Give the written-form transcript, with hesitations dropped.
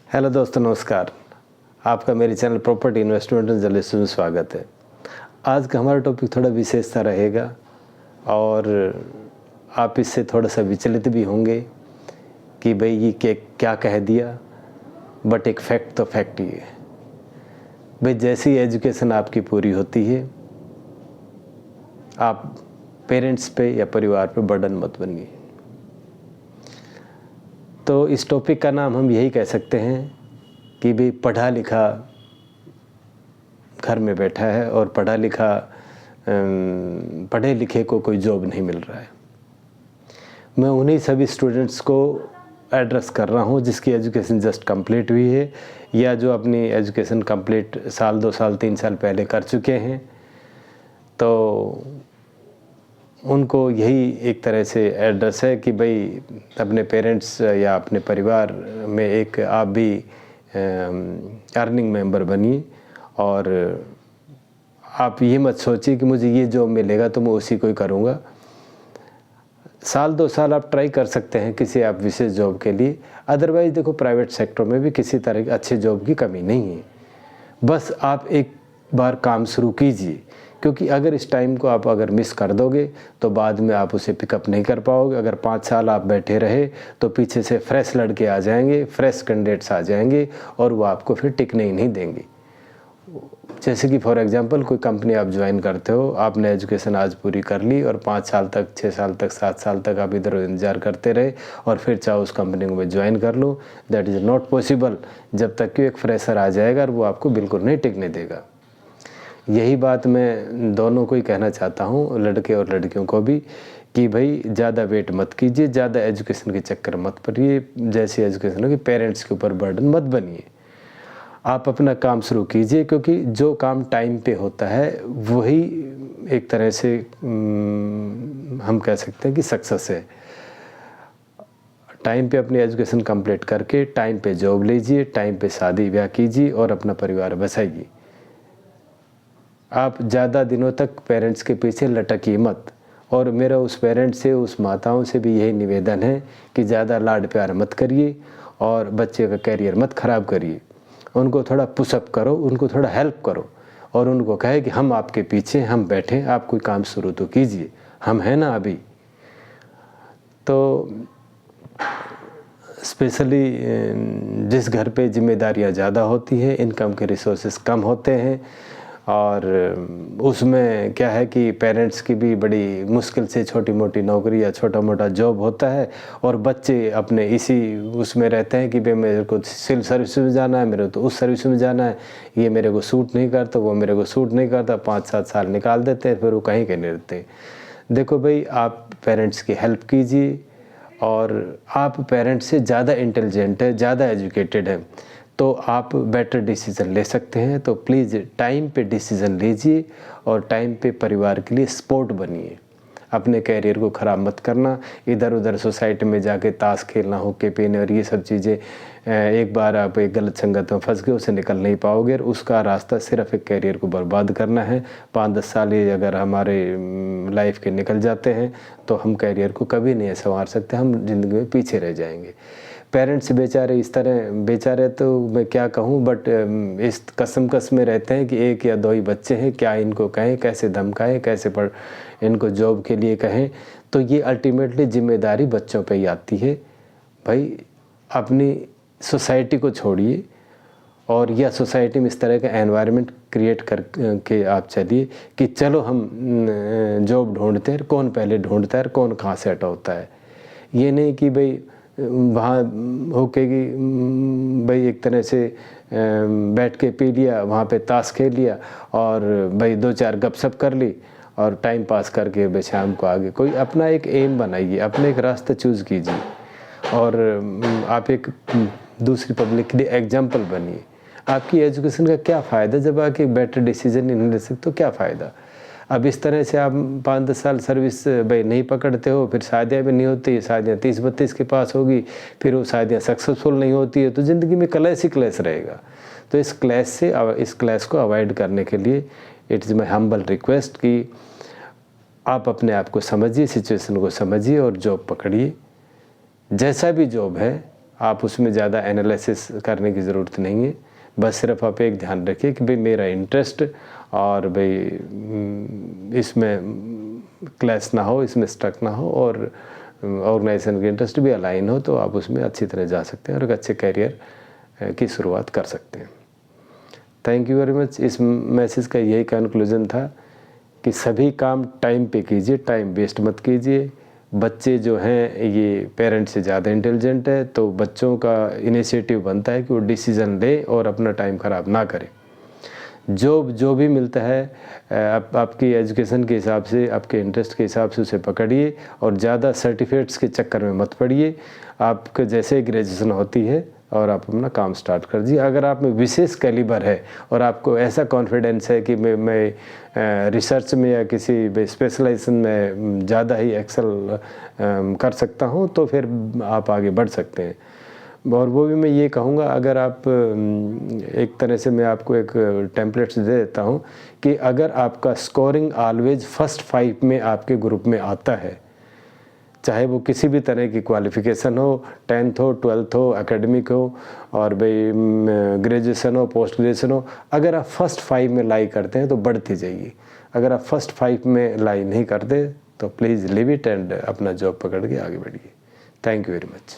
Hello दोस्तों, नमस्कार। आपका मेरे channel property investment and journalism में स्वागत है। आज का हमारा टॉपिक थोड़ा विशेषता रहेगा और आप इससे थोड़ा सा विचलित भी होंगे कि भाई ये क्या कह दिया, बट एक फैक्ट तो फैक्ट ही है। भाई जैसी एजुकेशन आपकी पूरी होती है, आप पेरेंट्स पे या परिवार पे बर्डन मत बनिए। तो इस टॉपिक का नाम हम यही कह सकते हैं कि भाई पढ़ा लिखा घर में बैठा है और पढ़े लिखे को कोई जॉब नहीं मिल रहा है। मैं उन्हीं सभी स्टूडेंट्स को एड्रेस कर रहा हूँ जिसकी एजुकेशन जस्ट कंप्लीट हुई है या जो अपनी एजुकेशन कंप्लीट साल 2 साल 3 साल पहले कर चुके हैं। तो उनको यही एक तरह से एड्रेस है कि भाई अपने पेरेंट्स या अपने परिवार में एक आप भी अर्निंग मेंबर बनिए और आप ये मत सोचिए कि मुझे ये जॉब मिलेगा तो मैं उसी को ही करूँगा। साल 2 साल आप ट्राई कर सकते हैं किसी आप विशेष जॉब के लिए। अदरवाइज़ देखो, प्राइवेट सेक्टर में भी किसी तरह की अच्छे जॉब की कमी नहीं है। बस आप एक बार काम शुरू कीजिए, क्योंकि अगर इस टाइम को आप अगर मिस कर दोगे तो बाद में आप उसे पिकअप नहीं कर पाओगे। अगर 5 साल आप बैठे रहे तो पीछे से फ्रेश लड़के आ जाएंगे, फ्रेश कैंडिडेट्स आ जाएंगे और वो आपको फिर टिकने ही नहीं देंगे। जैसे कि फॉर एग्जांपल कोई कंपनी आप ज्वाइन करते हो, आपने एजुकेशन आज पूरी कर ली और 5 साल तक, 6 साल तक, 7 साल तक आप इधर इंतजार करते रहे और फिर चाहे उस कंपनी को मैं ज्वाइन कर लूँ, दैट इज़ नॉट पॉसिबल जब तक कि एक फ्रेशर आ जाएगा और वो आपको बिल्कुल नहीं टिकने देगा। यही बात मैं दोनों को ही कहना चाहता हूँ, लड़के और लड़कियों को भी, कि भाई ज़्यादा वेट मत कीजिए, ज़्यादा एजुकेशन के चक्कर मत पड़िए। जैसी एजुकेशन हो कि पेरेंट्स के ऊपर बर्डन मत बनिए। आप अपना काम शुरू कीजिए, क्योंकि जो काम टाइम पे होता है वही एक तरह से हम कह सकते हैं कि सक्सेस है। टाइम पे अपनी एजुकेशन कंप्लीट करके टाइम पे जॉब लीजिए, टाइम पे शादी ब्याह कीजिए और अपना परिवार बसाइए। आप ज़्यादा दिनों तक पेरेंट्स के पीछे लटकिए मत। और मेरा उस पेरेंट्स से, उस माताओं से भी यही निवेदन है कि ज़्यादा लाड प्यार मत करिए और बच्चे का कैरियर मत ख़राब करिए। उनको थोड़ा पुशअप करो, उनको थोड़ा हेल्प करो और उनको कहे कि हम आपके पीछे, हम बैठे, आप कोई काम शुरू तो कीजिए, हम हैं ना अभी। तो स्पेशली जिस घर पे जिम्मेदारियां ज़्यादा होती है, इनकम के रिसोर्सेज कम होते हैं और उसमें क्या है कि पेरेंट्स की भी बड़ी मुश्किल से छोटी मोटी नौकरी या छोटा मोटा जॉब होता है और बच्चे अपने इसी उसमें रहते हैं कि भाई मेरे को सिविल सर्विस में जाना है, मेरे को तो उस सर्विस में जाना है, ये मेरे को सूट नहीं करता, वो मेरे को सूट नहीं करता। 5-7 साल निकाल देते हैं, फिर वो कहीं के नहीं रहते। देखो भाई, आप पेरेंट्स की हेल्प कीजिए और आप पेरेंट्स से ज़्यादा इंटेलिजेंट है, ज़्यादा एजुकेटेड है, तो आप बेटर डिसीज़न ले सकते हैं। तो प्लीज़ टाइम पे डिसीज़न लीजिए और टाइम पे परिवार के लिए सपोर्ट बनिए। अपने कैरियर को ख़राब मत करना। इधर उधर सोसाइटी में जाके ताश खेलना, हुक्के पीने और ये सब चीज़ें, एक बार आप एक गलत संगत में फंस गए, उससे निकल नहीं पाओगे और उसका रास्ता सिर्फ एक कैरियर को बर्बाद करना है। 5-10 साल ये अगर हमारे लाइफ के निकल जाते हैं तो हम कैरियर को कभी नहीं संवार सकते, हम ज़िंदगी में पीछे रह जाएंगे। पेरेंट्स बेचारे इस तरह बेचारे, तो मैं क्या कहूँ, बट इस कस में रहते हैं कि 1 या 2 ही बच्चे हैं, क्या इनको कहें, कैसे धमकाएं, कैसे इनको जॉब के लिए कहें। तो ये अल्टीमेटली जिम्मेदारी बच्चों पे ही आती है। भाई अपनी सोसाइटी को छोड़िए और या सोसाइटी में इस तरह का एनवायरनमेंट क्रिएट करके आप चलिए कि चलो हम जॉब ढूंढते हैं, कौन पहले ढूंढता है, कौन कहाँ सेट होता है। ये नहीं कि भाई वहाँ होके कि भाई एक तरह से बैठ के पी लिया, वहाँ पे ताश खेल लिया और भाई 2-4 गपशप कर ली और टाइम पास करके भाई शाम को आगे। कोई अपना एक एम बनाइए, अपने एक रास्ता चूज़ कीजिए और आप एक दूसरी पब्लिक के लिए एग्जाम्पल बनिए। आपकी एजुकेशन का क्या फ़ायदा जब आके बेटर डिसीजन नहीं ले सकते, तो क्या फ़ायदा। अब इस तरह से आप 5-10 साल सर्विस भाई नहीं पकड़ते हो, फिर शादियाँ भी नहीं होती, शादियाँ 30-32 के पास होगी, फिर वो शादियाँ सक्सेसफुल नहीं होती है, तो ज़िंदगी में क्लैश ही क्लैश रहेगा। तो इस क्लैश को अवॉइड करने के लिए it is my humble request कि आप अपने आप को समझिए, सिचुएशन को समझिए और जॉब पकड़िए। जैसा भी जॉब है आप उसमें ज़्यादा एनालिसिस करने की ज़रूरत नहीं है। बस सिर्फ आप एक ध्यान रखिए कि भाई मेरा इंटरेस्ट और भाई इसमें क्लैश ना हो, इसमें स्टक ना हो, और ऑर्गेनाइजेशन के इंटरेस्ट भी अलाइन हो, तो आप उसमें अच्छी तरह जा सकते हैं और एक अच्छे करियर की शुरुआत कर सकते हैं। Thank you very much. इस मैसेज का यही कंक्लूजन था कि सभी काम टाइम पे कीजिए, टाइम वेस्ट मत कीजिए। बच्चे जो हैं ये पेरेंट्स से ज़्यादा इंटेलिजेंट है, तो बच्चों का इनिशिएटिव बनता है कि वो डिसीज़न ले और अपना टाइम ख़राब ना करें। जो भी मिलता है आपकी एजुकेशन के हिसाब से, आपके इंटरेस्ट के हिसाब से उसे पकड़िए और ज़्यादा सर्टिफिकेट्स के चक्कर में मत पड़िए। आपके जैसे ग्रेजुएशन होती है और आप अपना काम स्टार्ट कर दीजिए। अगर आप में विशेष कैलिबर है और आपको ऐसा कॉन्फिडेंस है कि मैं रिसर्च में या किसी स्पेशलाइजेशन में ज़्यादा ही एक्सेल कर सकता हूँ, तो फिर आप आगे बढ़ सकते हैं। और वो भी मैं ये कहूँगा, अगर आप एक तरह से मैं आपको एक टेम्पलेट्स दे देता हूँ कि अगर आपका स्कोरिंग ऑलवेज फर्स्ट 5 में आपके ग्रुप में आता है, चाहे वो किसी भी तरह की क्वालिफ़िकेशन हो, 10th हो, 12th हो, एकेडमिक हो, और भाई ग्रेजुएशन हो, पोस्ट ग्रेजुएशन हो, अगर आप फर्स्ट 5 में लाई करते हैं तो बढ़ती जाइए। अगर आप फर्स्ट 5 में लाई नहीं करते तो प्लीज़ लिव इट एंड अपना जॉब पकड़ के आगे बढ़िए। Thank you very much.